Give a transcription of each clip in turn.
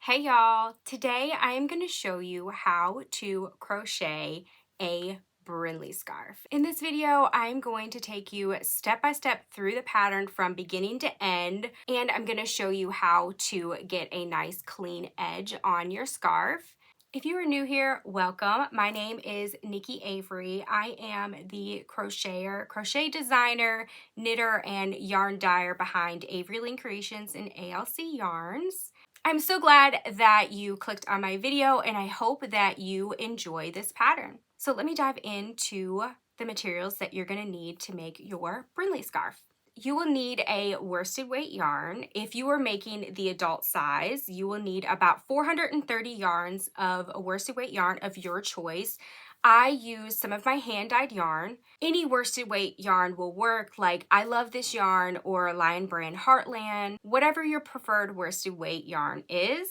Hey y'all, today I am going to show you how to crochet a Brindley scarf. In this video, I'm going to take you step by step through the pattern from beginning to end, and I'm going to show you how to get a nice clean edge on your scarf. If you are new here, welcome. My name is Nikki Avery. I am the crocheter, crochet designer, knitter, and yarn dyer behind Avery Lynn Creations and ALC Yarns. I'm so glad that you clicked on my video, and I hope that you enjoy this pattern. So let me dive into the materials that you're going to need to make your Brindley scarf. You will need a worsted weight yarn. If you are making the adult size, you will need about 430 yarns of a worsted weight yarn of your choice. I use some of my hand-dyed yarn. Any worsted weight yarn will work, like I Love This Yarn or Lion Brand Heartland, whatever your preferred worsted weight yarn is.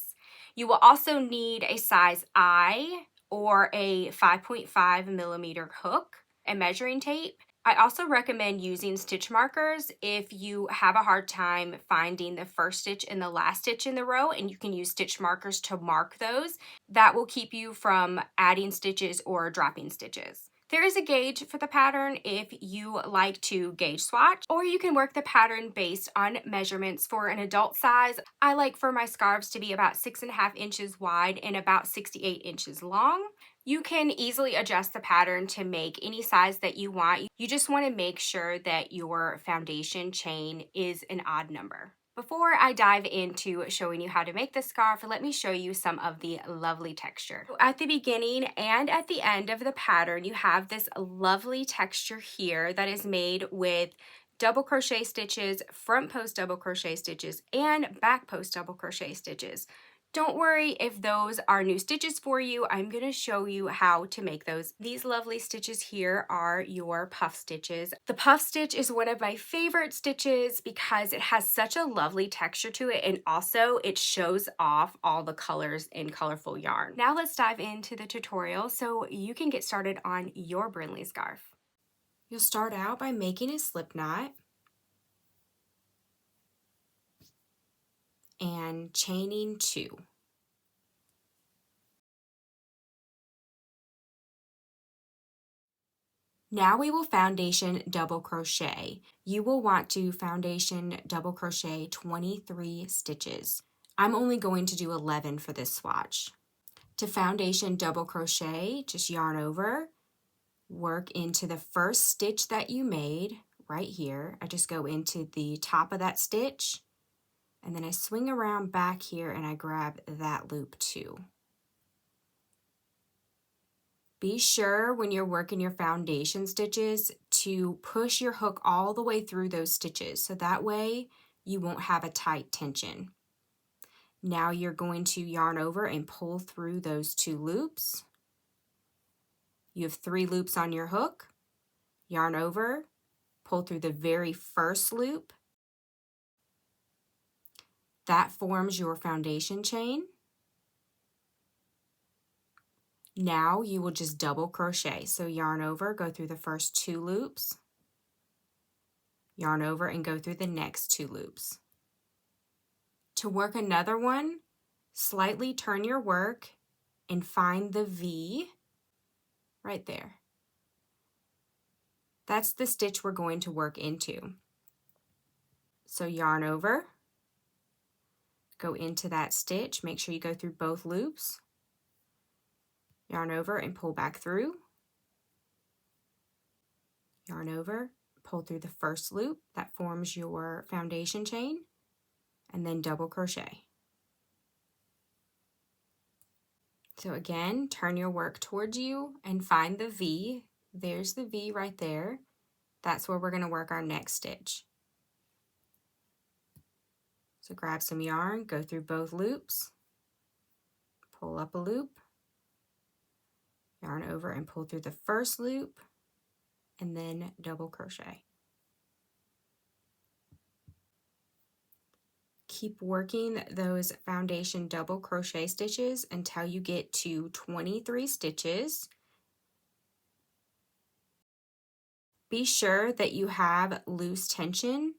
You will also need a size I or a 5.5 millimeter hook and measuring tape. I also recommend using stitch markers if you have a hard time finding the first stitch and the last stitch in the row, and you can use stitch markers to mark those. That will keep you from adding stitches or dropping stitches. There is a gauge for the pattern if you like to gauge swatch, or you can work the pattern based on measurements for an adult size. I like for my scarves to be about 6.5 inches wide and about 68 inches long. You can easily adjust the pattern to make any size that you want. You just want to make sure that your foundation chain is an odd number. Before I dive into showing you how to make this scarf, let me show you some of the lovely texture. At the beginning and at the end of the pattern, you have this lovely texture here that is made with double crochet stitches, front post double crochet stitches, and back post double crochet stitches. Don't worry if those are new stitches for you. I'm going to show you how to make those. These lovely stitches here are your puff stitches. The puff stitch is one of my favorite stitches because it has such a lovely texture to it, and also it shows off all the colors in colorful yarn. Now let's dive into the tutorial so you can get started on your Brindley scarf. You'll start out by making a slip knot and chaining 2. Now we will foundation double crochet. You will want to foundation double crochet 23 stitches. I'm only going to do 11 for this swatch. To foundation double crochet, just yarn over, work into the first stitch that you made right here. I just go into the top of that stitch, and then I swing around back here and I grab that loop too. Be sure when you're working your foundation stitches to push your hook all the way through those stitches, so that way you won't have a tight tension. Now you're going to yarn over and pull through those 2 loops. You have 3 loops on your hook. Yarn over, pull through the very first loop. That forms your foundation chain. Now you will just double crochet. So yarn over, go through the first 2 loops, yarn over and go through the next 2 loops. To work another one, slightly turn your work and find the V right there. That's the stitch we're going to work into. So yarn over, go into that stitch, make sure you go through both loops, yarn over and pull back through, yarn over, pull through the first loop, that forms your foundation chain, and then double crochet. So again, turn your work towards you and find the V. There's the V right there. That's where we're going to work our next stitch. So grab some yarn, go through both loops, pull up a loop, yarn over and pull through the first loop, and then double crochet. Keep working those foundation double crochet stitches until you get to 23 stitches. Be sure that you have loose tension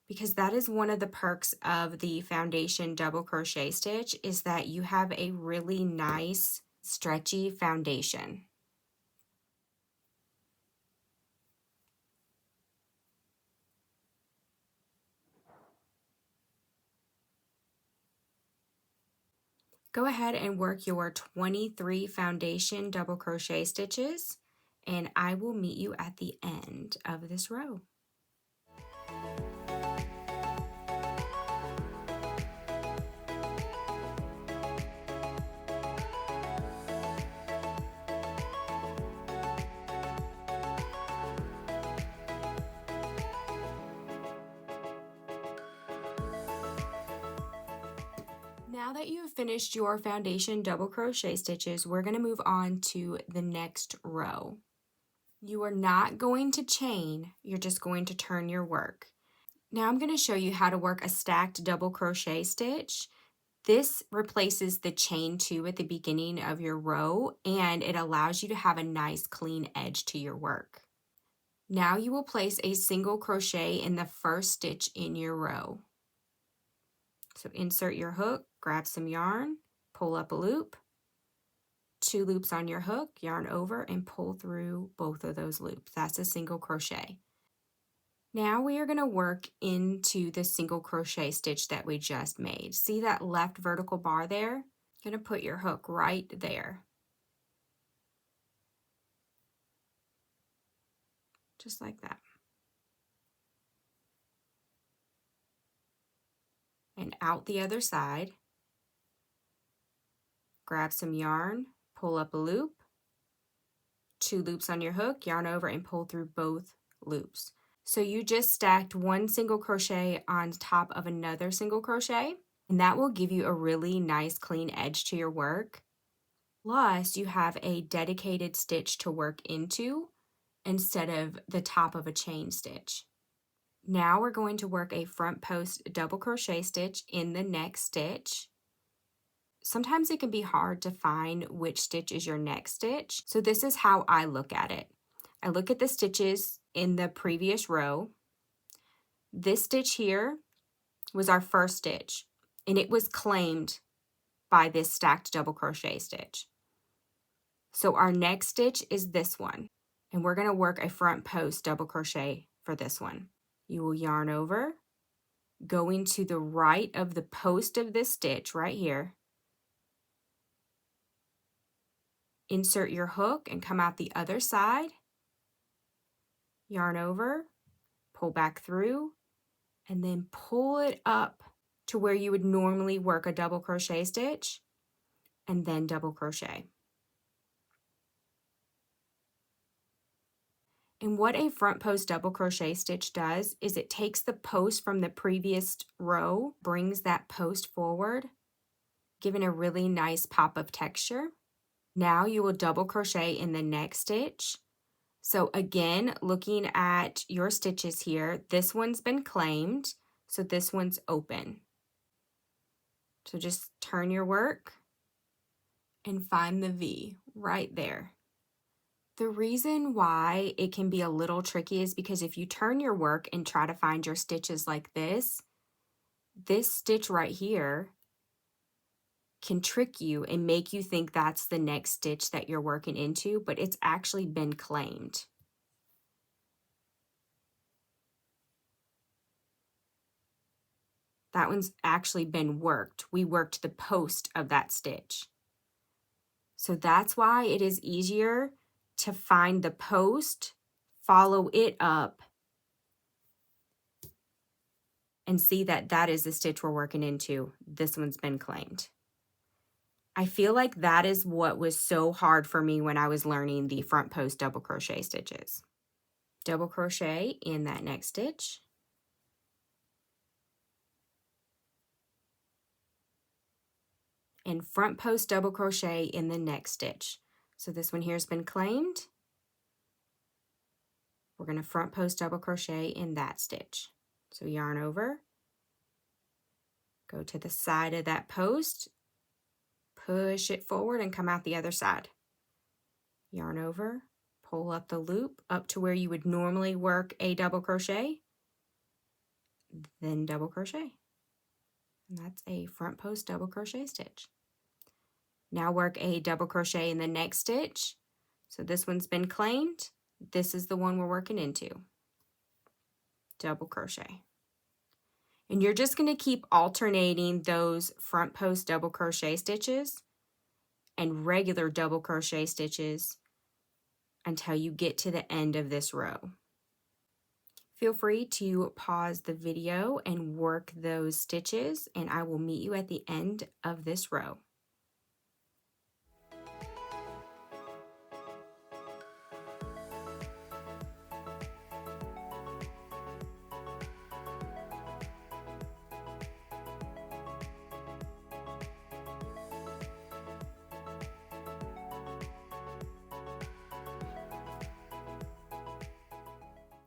because that is one of the perks of the foundation double crochet stitch, is that you have a really nice stretchy foundation. Go ahead and work your 23 foundation double crochet stitches, and I will meet you at the end of this row. Now that you have finished your foundation double crochet stitches, we're going to move on to the next row. You are not going to chain, you're just going to turn your work. Now I'm going to show you how to work a stacked double crochet stitch. This replaces the chain 2 at the beginning of your row, and it allows you to have a nice clean edge to your work. Now you will place a single crochet in the first stitch in your row. So insert your hook, grab some yarn, pull up a loop, 2 loops on your hook, yarn over, and pull through both of those loops. That's a single crochet. Now we are going to work into the single crochet stitch that we just made. See that left vertical bar there? You're going to put your hook right there. Just like that. And out the other side, grab some yarn, pull up a loop, 2 loops on your hook, yarn over, and pull through both loops. So you just stacked 1 single crochet on top of another single crochet, and that will give you a really nice clean edge to your work. Plus, you have a dedicated stitch to work into instead of the top of a chain stitch. Now we're going to work a front post double crochet stitch in the next stitch. Sometimes it can be hard to find which stitch is your next stitch, so this is how I look at it. I look at the stitches in the previous row. This stitch here was our first stitch, and it was claimed by this stacked double crochet stitch. So our next stitch is this one, and we're going to work a front post double crochet for this one. You will yarn over, going to the right of the post of this stitch right here. Insert your hook and come out the other side. Yarn over, pull back through, and then pull it up to where you would normally work a double crochet stitch, and then double crochet. And what a front post double crochet stitch does is it takes the post from the previous row, brings that post forward, giving a really nice pop of texture. Now you will double crochet in the next stitch. So again, looking at your stitches here, this one's been claimed, so this one's open. So just turn your work and find the V right there. The reason why it can be a little tricky is because if you turn your work and try to find your stitches like this stitch right here can trick you and make you think that's the next stitch that you're working into, but it's actually been claimed. That one's actually been worked. We worked the post of that stitch. So that's why it is easier to find the post, follow it up, and see that that is the stitch we're working into. This one's been claimed. I feel like that is what was so hard for me when I was learning the front post double crochet stitches. Double crochet in that next stitch. And front post double crochet in the next stitch. So this one here has been claimed. We're going to front post double crochet in that stitch. So yarn over, go to the side of that post, push it forward and come out the other side. Yarn over, pull up the loop up to where you would normally work a double crochet, then double crochet. And that's a front post double crochet stitch. Now work a double crochet in the next stitch. So this one's been claimed. This is the one we're working into. Double crochet. And you're just going to keep alternating those front post double crochet stitches and regular double crochet stitches until you get to the end of this row. Feel free to pause the video and work those stitches, and I will meet you at the end of this row.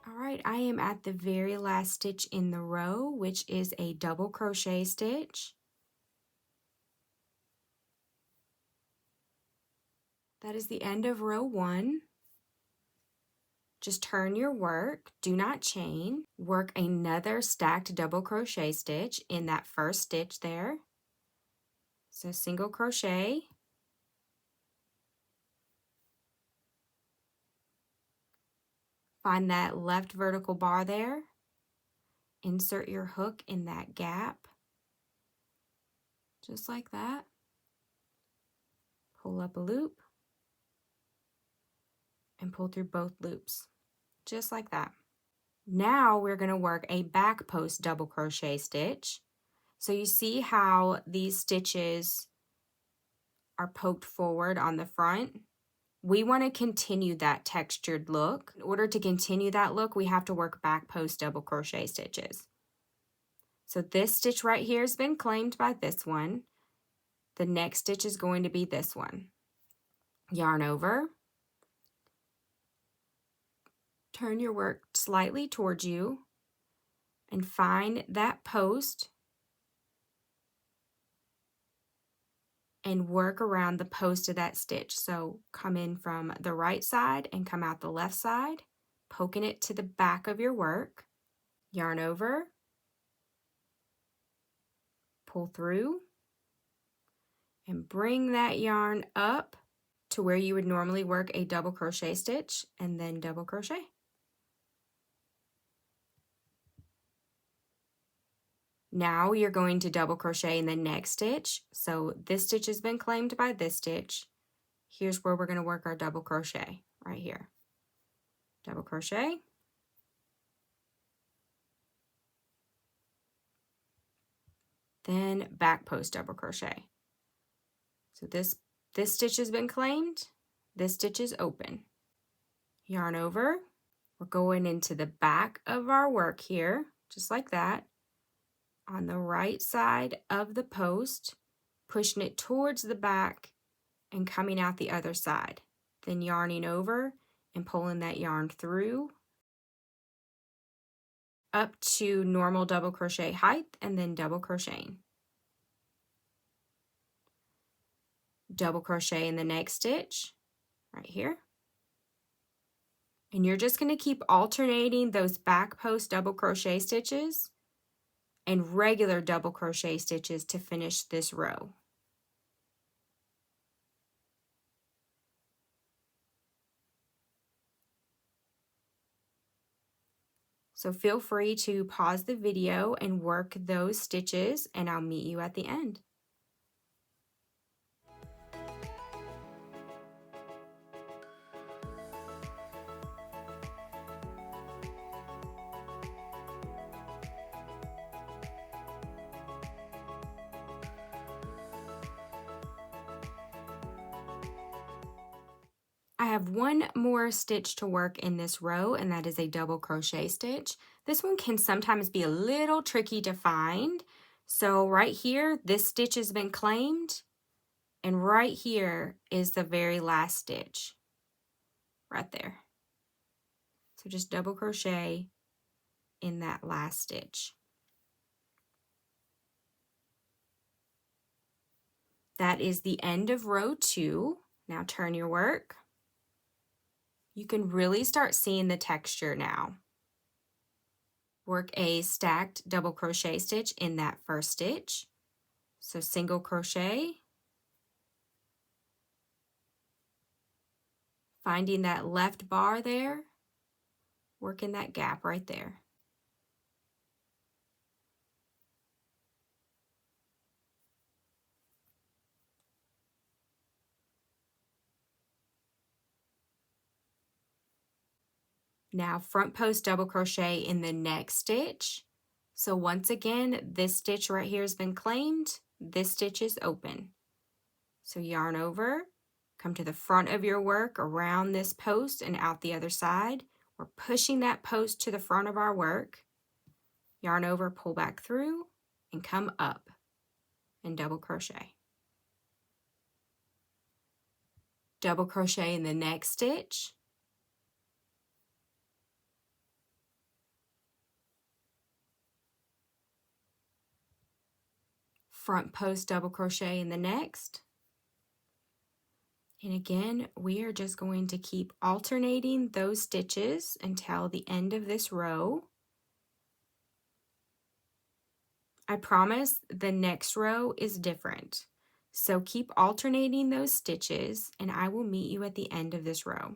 Alright, I am at the very last stitch in the row, which is a double crochet stitch. That is the end of row 1. Just turn your work, do not chain, work another stacked double crochet stitch in that first stitch there. So single crochet, find that left vertical bar there, insert your hook in that gap, just like that. Pull up a loop and pull through both loops, just like that. Now we're going to work a back post double crochet stitch. So you see how these stitches are poked forward on the front? We want to continue that textured look. In order to continue that look, we have to work back post double crochet stitches. So this stitch right here has been claimed by this one. The next stitch is going to be this one. Yarn over. Turn your work slightly towards you and find that post and work around the post of that stitch. So come in from the right side and come out the left side, poking it to the back of your work. Yarn over, pull through, and bring that yarn up to where you would normally work a double crochet stitch, and then double crochet. Now you're going to double crochet in the next stitch. So this stitch has been claimed by this stitch. Here's where we're going to work our double crochet, right here. Double crochet. Then back post double crochet. So this stitch has been claimed. This stitch is open. Yarn over. We're going into the back of our work here, just like that. On the right side of the post, pushing it towards the back and coming out the other side. Then yarning over and pulling that yarn through up to normal double crochet height, and then double crocheting. Double crochet in the next stitch right here. And you're just going to keep alternating those back post double crochet stitches and regular double crochet stitches to finish this row. So feel free to pause the video and work those stitches, and I'll meet you at the end. I have one more stitch to work in this row, and that is a double crochet stitch. This one can sometimes be a little tricky to find. So right here, this stitch has been claimed, and right here is the very last stitch, right there. So just double crochet in that last stitch. That is the end of row 2. Now turn your work. You can really start seeing the texture now. Work a stacked double crochet stitch in that first stitch. So single crochet, finding that left bar there, working that gap right there. Now front post double crochet in the next stitch. So once again, this stitch right here has been claimed. This stitch is open. So yarn over, come to the front of your work around this post and out the other side. We're pushing that post to the front of our work. Yarn over, pull back through, and come up and double crochet. Double crochet in the next stitch. Front post double crochet in the next. And again, we are just going to keep alternating those stitches until the end of this row. I promise the next row is different. So keep alternating those stitches and I will meet you at the end of this row.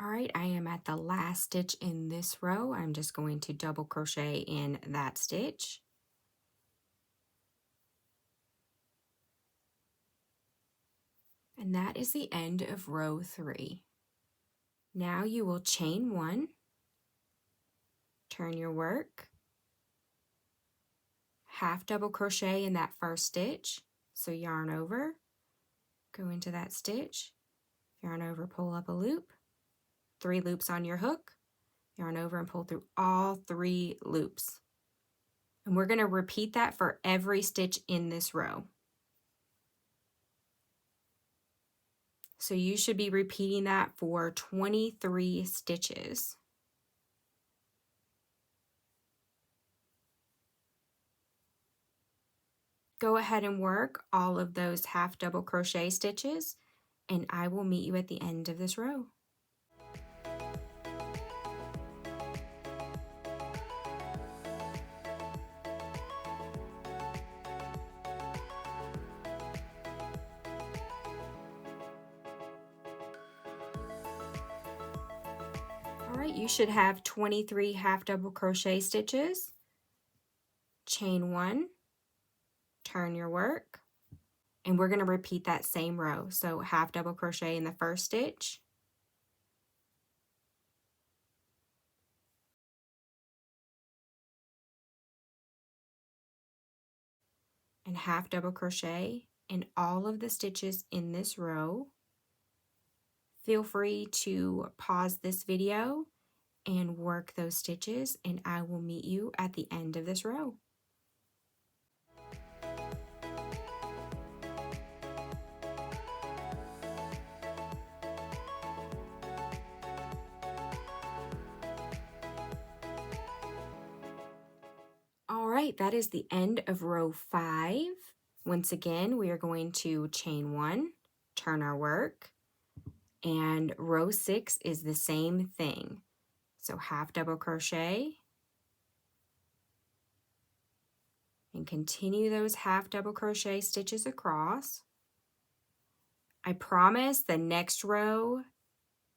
All right, I am at the last stitch in this row. I'm just going to double crochet in that stitch. And that is the end of row 3. Now you will chain 1, turn your work, half double crochet in that first stitch. So yarn over, go into that stitch, yarn over, pull up a loop, 3 loops on your hook, yarn over and pull through all 3 loops. And we're going to repeat that for every stitch in this row. So you should be repeating that for 23 stitches. Go ahead and work all of those half double crochet stitches and I will meet you at the end of this row. Alright, you should have 23 half double crochet stitches. Chain 1, turn your work, and we're going to repeat that same row. So half double crochet in the first stitch, and half double crochet in all of the stitches in this row. Feel free to pause this video and work those stitches and I will meet you at the end of this row. All right, that is the end of row 5. Once again, we are going to chain 1, turn our work, and row 6 is the same thing. So half double crochet and continue those half double crochet stitches across. I promise the next row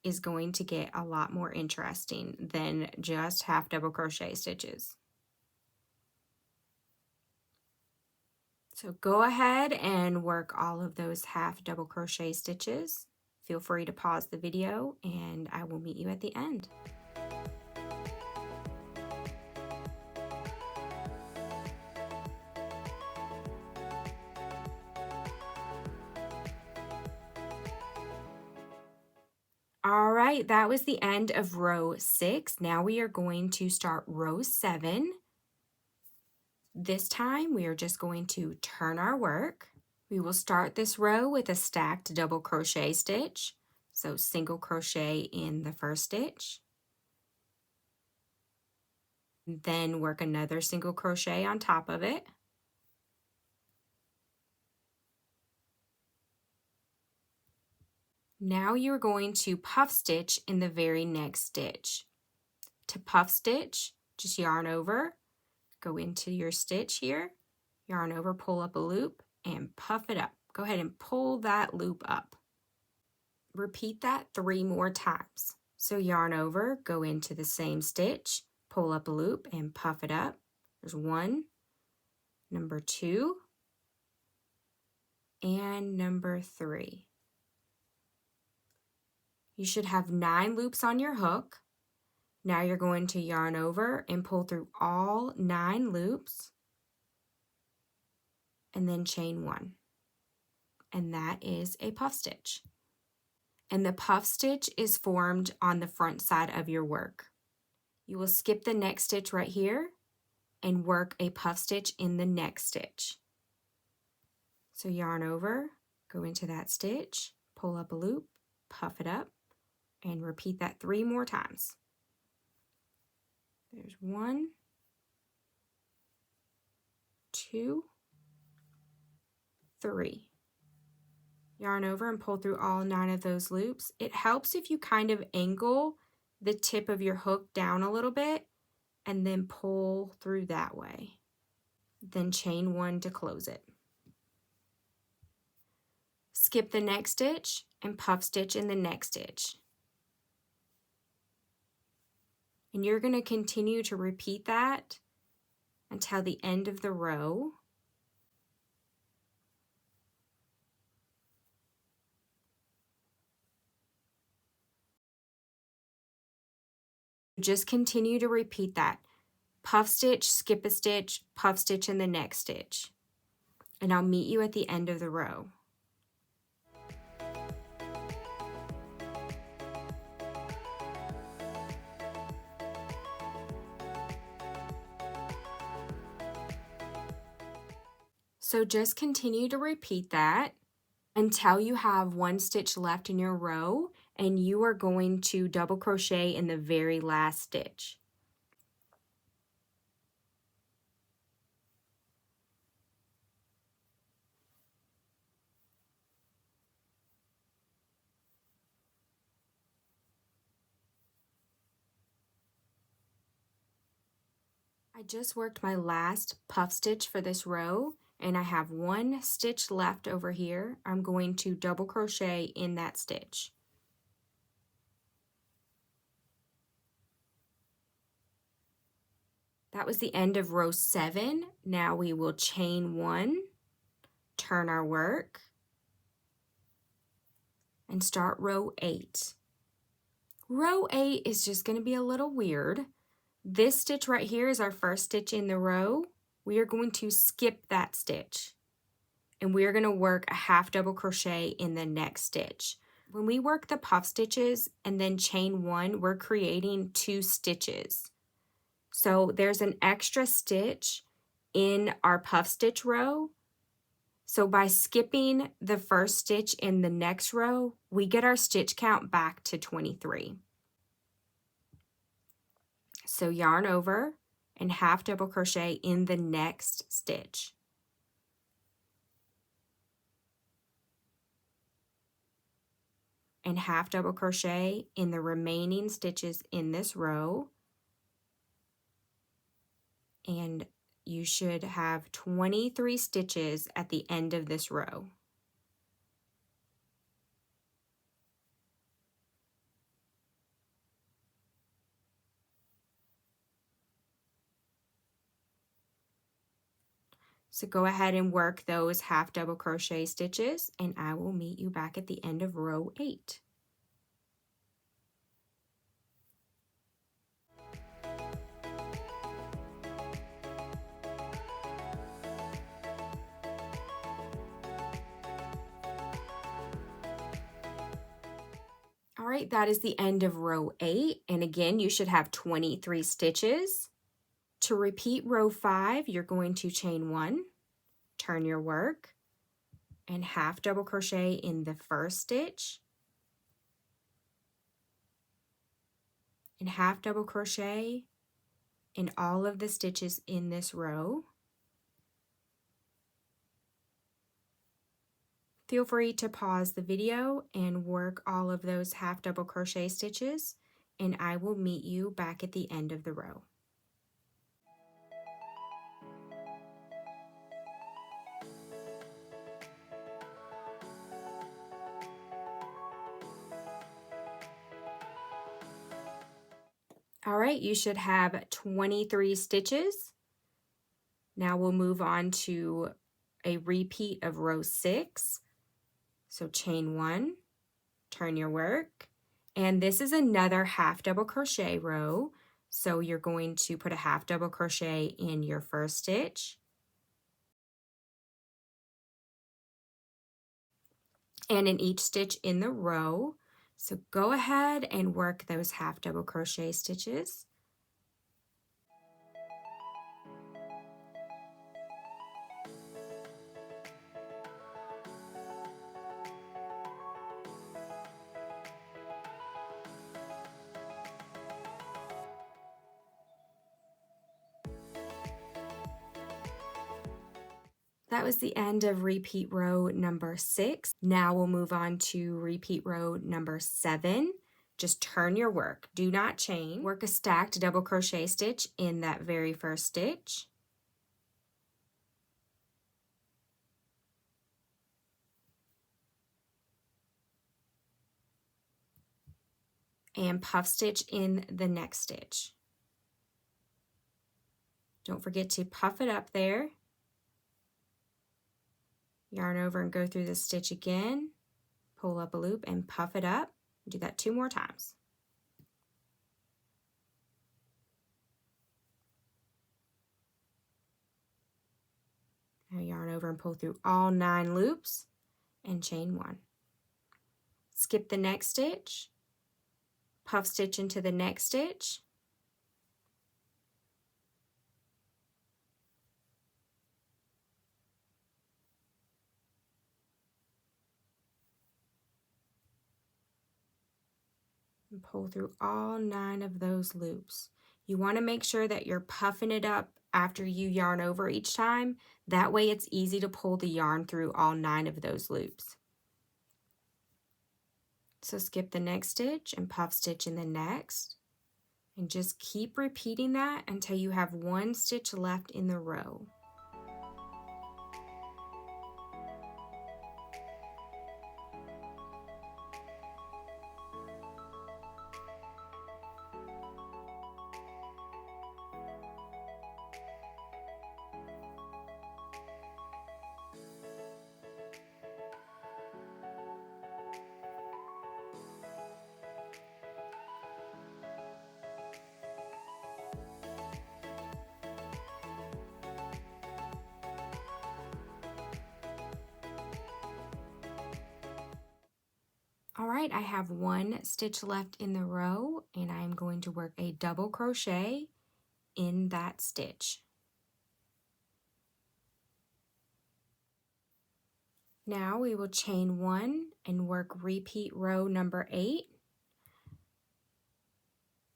is going to get a lot more interesting than just half double crochet stitches. So go ahead and work all of those half double crochet stitches. Feel free to pause the video and I will meet you at the end. All right, that was the end of row 6. Now we are going to start row 7. This time we are just going to turn our work. We will start this row with a stacked double crochet stitch. So single crochet in the first stitch. Then work another single crochet on top of it. Now you're going to puff stitch in the very next stitch. To puff stitch, just yarn over, go into your stitch here, yarn over, pull up a loop, and puff it up. Go ahead and pull that loop up. Repeat that 3 more times. So yarn over, go into the same stitch, pull up a loop, and puff it up. There's 1, number 2, and number 3. You should have 9 loops on your hook. Now you're going to yarn over and pull through all 9 loops, and then chain 1. And that is a puff stitch. And the puff stitch is formed on the front side of your work. You will skip the next stitch right here and work a puff stitch in the next stitch. So yarn over, go into that stitch, pull up a loop, puff it up, and repeat that 3 more times. There's 1, 2, 3. Yarn over and pull through all 9 of those loops. It helps if you kind of angle the tip of your hook down a little bit and then pull through that way. Then chain 1 to close it. Skip the next stitch and puff stitch in the next stitch. And you're going to continue to repeat that until the end of the row. Just continue to repeat that. Puff stitch, skip a stitch, puff stitch in the next stitch. And I'll meet you at the end of the row. So just continue to repeat that until you have 1 stitch left in your row, and you are going to double crochet in the very last stitch. I just worked my last puff stitch for this row, and I have 1 stitch left over here. I'm going to double crochet in that stitch. That was the end of row 7. Now we will chain 1, turn our work, and start row 8. Row 8 is just going to be a little weird. This stitch right here is our first stitch in the row. We are going to skip that stitch, and we are going to work a half double crochet in the next stitch. When we work the puff stitches and then chain 1, we're creating 2 stitches. So there's an extra stitch in our puff stitch row. So by skipping the first stitch in the next row, we get our stitch count back to 23. So yarn over and half double crochet in the next stitch. And half double crochet in the remaining stitches in this row. And you should have 23 stitches at the end of this row. So go ahead and work those half double crochet stitches, and I will meet you back at the end of row 8. All right, that is the end of row 8, and again, you should have 23 stitches. To repeat row 5, you're going to chain 1, turn your work, and half double crochet in the first stitch, and half double crochet in all of the stitches in this row. Feel free to pause the video and work all of those half double crochet stitches, and I will meet you back at the end of the row. All right, you should have 23 stitches. Now we'll move on to a repeat of row 6. So chain 1, turn your work, and this is another half double crochet row. So you're going to put a half double crochet in your first stitch, and in each stitch in the row. So go ahead and work those half double crochet stitches. That was the end of repeat row number 6. Now we'll move on to repeat row number 7. Just turn your work, do not chain. Work a stacked double crochet stitch in that very first stitch. And puff stitch in the next stitch. Don't forget to puff it up there. Yarn over and go through the stitch again, pull up a loop and puff it up. Do that 2 more times. Now yarn over and pull through all 9 loops and chain 1. Skip the next stitch, puff stitch into the next stitch, and pull through all 9 of those loops. You want to make sure that you're puffing it up after you yarn over each time. That way it's easy to pull the yarn through all 9 of those loops. So skip the next stitch and puff stitch in the next, and just keep repeating that until you have 1 stitch left in the row. All right, I have 1 stitch left in the row, and I'm going to work a double crochet in that stitch. Now we will chain 1 and work repeat row number 8.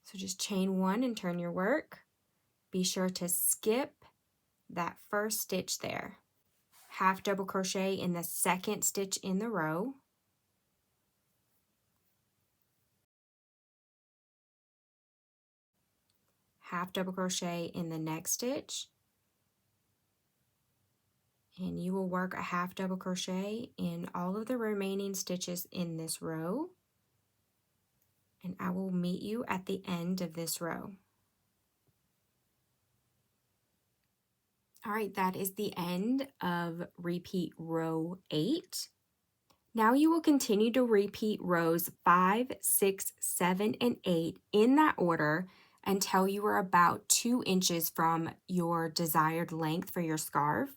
So just chain 1 and turn your work. Be sure to skip that first stitch there. Half double crochet in the second stitch in the row. Half double crochet in the next stitch, and you will work a half double crochet in all of the remaining stitches in this row, and I will meet you at the end of this row. All right, that is the end of repeat row 8. Now you will continue to repeat rows 5, 6, 7, and 8 in that order until you are about 2 inches from your desired length for your scarf.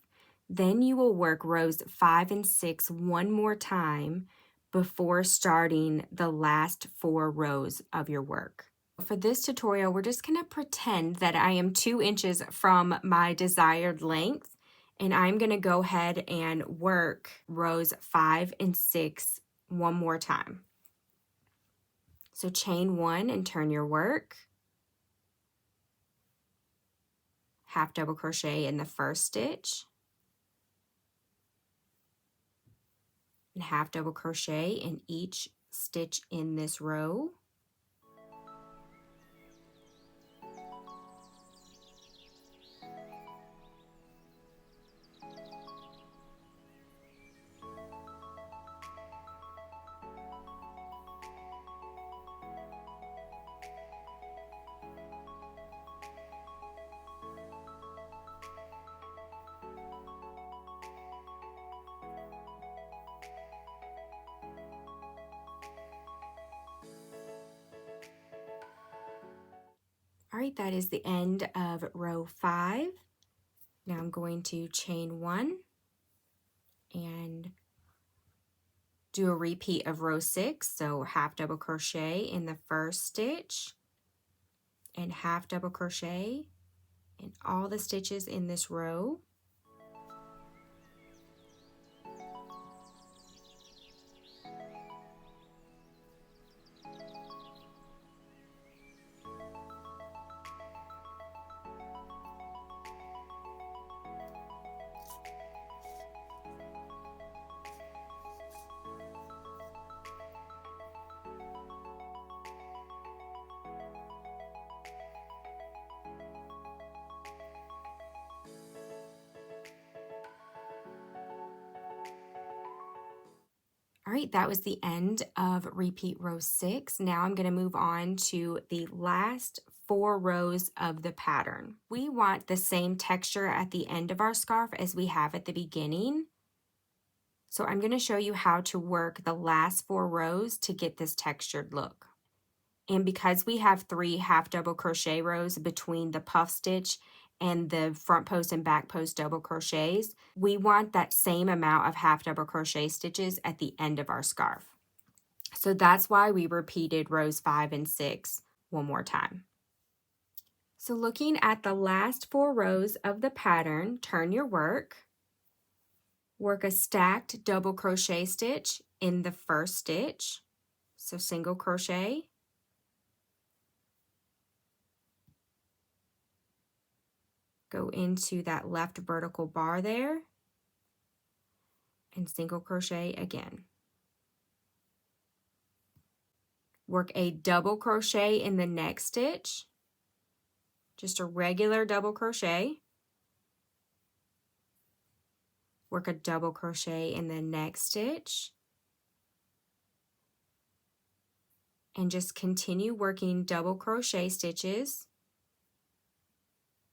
Then you will work rows 5 and 6 one more time before starting the last 4 rows of your work. For this tutorial, we're just going to pretend that I am 2 inches from my desired length, and I'm going to go ahead and work rows 5 and 6 one more time. So chain 1 and turn your work. half double crochet in the first stitch, and half double crochet in each stitch in this row. All right, that is the end of row 5. Now I'm going to chain 1 and do a repeat of row 6, so half double crochet in the first stitch and half double crochet in all the stitches in this row. All right, that was the end of repeat row 6. Now I'm going to move on to the last 4 rows of the pattern. We want the same texture at the end of our scarf as we have at the beginning. So I'm going to show you how to work the last 4 rows to get this textured look. And because we have 3 half double crochet rows between the puff stitch and the front post and back post double crochets, we want that same amount of half double crochet stitches at the end of our scarf. So that's why we repeated rows 5 and 6 one more time. So looking at the last 4 rows of the pattern, turn your work, work a stacked double crochet stitch in the first stitch, so single crochet, go into that left vertical bar there and single crochet again. Work a double crochet in the next stitch, just a regular double crochet. Work a double crochet in the next stitch and just continue working double crochet stitches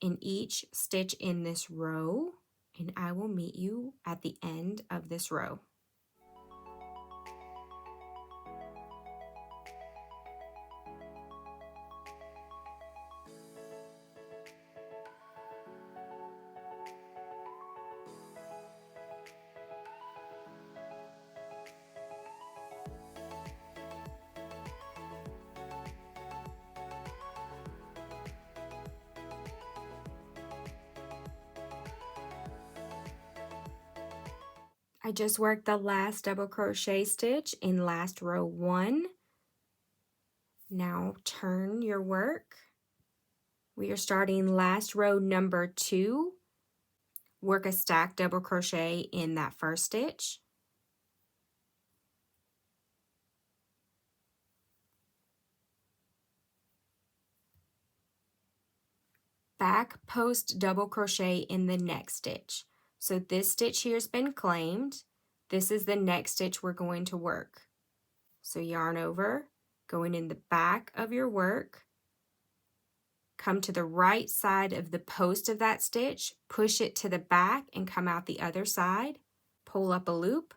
in each stitch in this row, and I will meet you at the end of this row. I just worked the last double crochet stitch in last row 1. Now turn your work. We are starting last row number 2. Work a stacked double crochet in that first stitch. Back post double crochet in the next stitch. So this stitch here has been claimed. This is the next stitch we're going to work. So yarn over, going in the back of your work, come to the right side of the post of that stitch, push it to the back and come out the other side, pull up a loop,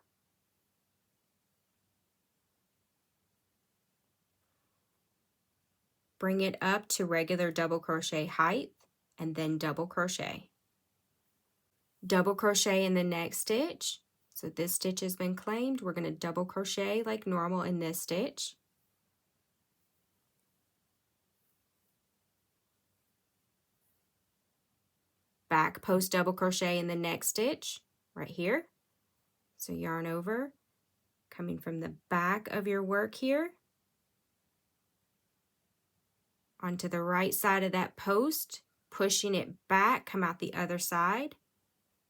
bring it up to regular double crochet height, and then double crochet. Double crochet in the next stitch. So this stitch has been claimed. We're going to double crochet like normal in this stitch. Back post double crochet in the next stitch right here. So yarn over, coming from the back of your work here onto the right side of that post, pushing it back, come out the other side,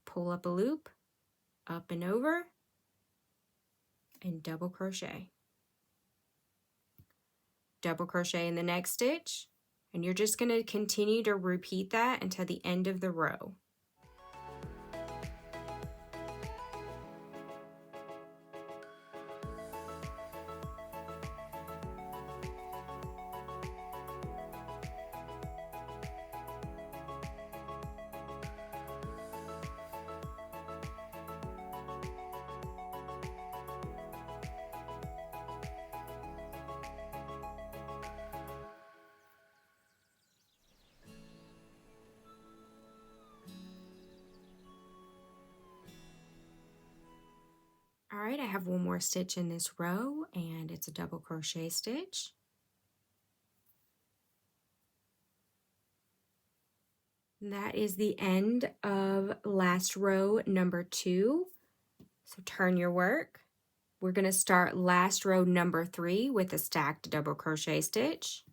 pull up a loop, up and over, and double crochet. Double crochet in the next stitch, and you're just going to continue to repeat that until the end of the row. All right, I have one more stitch in this row, and it's a double crochet stitch. That is the end of last row number 2. So turn your work. We're going to start last row number 3 with a stacked double crochet stitch.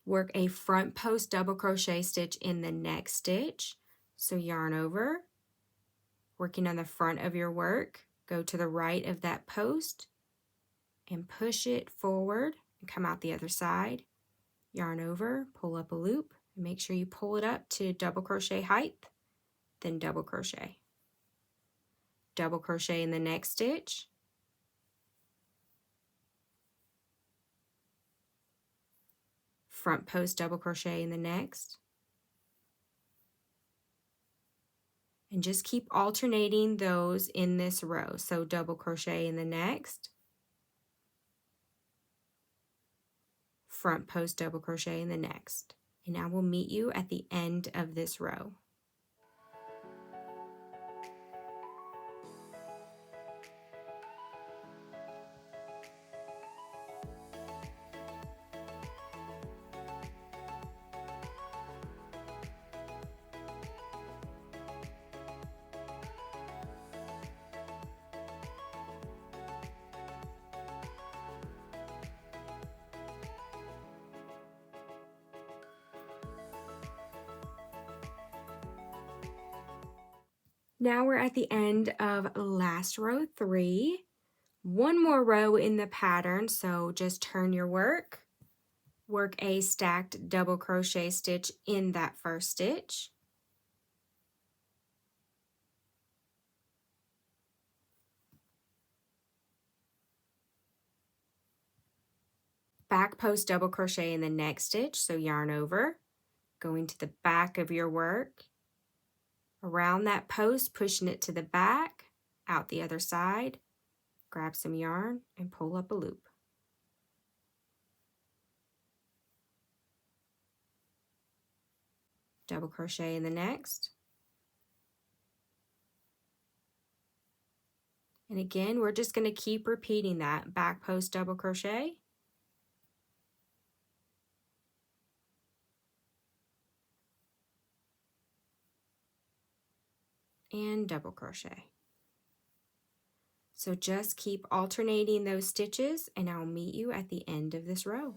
Work a front post double crochet stitch in the next stitch. So yarn over, working on the front of your work, go to the right of that post and push it forward and come out the other side. Yarn over, pull up a loop, and make sure you pull it up to double crochet height, then double crochet. Double crochet in the next stitch. Front post double crochet in the next. And just keep alternating those in this row. So double crochet in the next. Front post double crochet in the next. And now we'll meet you at the end of this row. Now we're at the end of last row 3. One more row in the pattern, so just turn your work. Work a stacked double crochet stitch in that first stitch. Back post double crochet in the next stitch, so yarn over, going to the back of your work, around that post, pushing it to the back, out the other side, grab some yarn and pull up a loop. Double crochet in the next. And again, we're just going to keep repeating that. Back post double crochet. And double crochet. So just keep alternating those stitches and I'll meet you at the end of this row.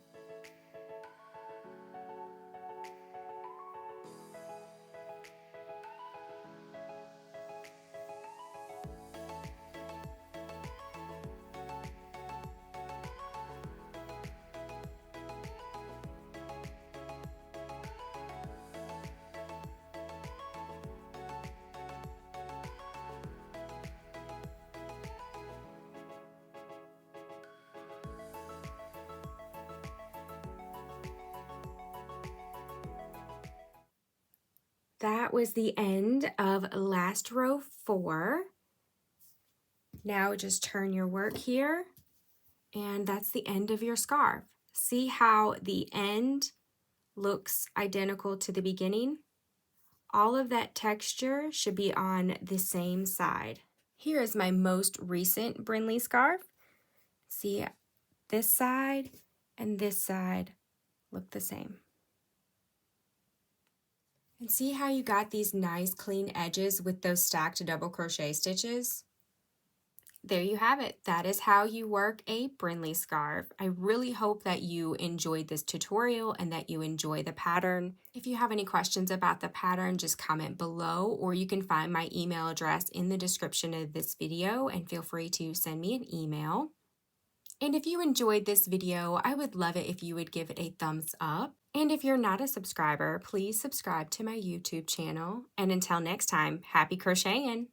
That was the end of last row 4. Now just turn your work here, and that's the end of your scarf. See how the end looks identical to the beginning? All of that texture should be on the same side. Here is my most recent Brindley scarf. See, this side and this side look the same. And see how you got these nice clean edges with those stacked double crochet stitches? There you have it. That is how you work a Brindley scarf. I really hope that you enjoyed this tutorial and that you enjoy the pattern. If you have any questions about the pattern, just comment below, or you can find my email address in the description of this video and feel free to send me an email. And if you enjoyed this video, I would love it if you would give it a thumbs up. And if you're not a subscriber, please subscribe to my YouTube channel. And until next time, happy crocheting!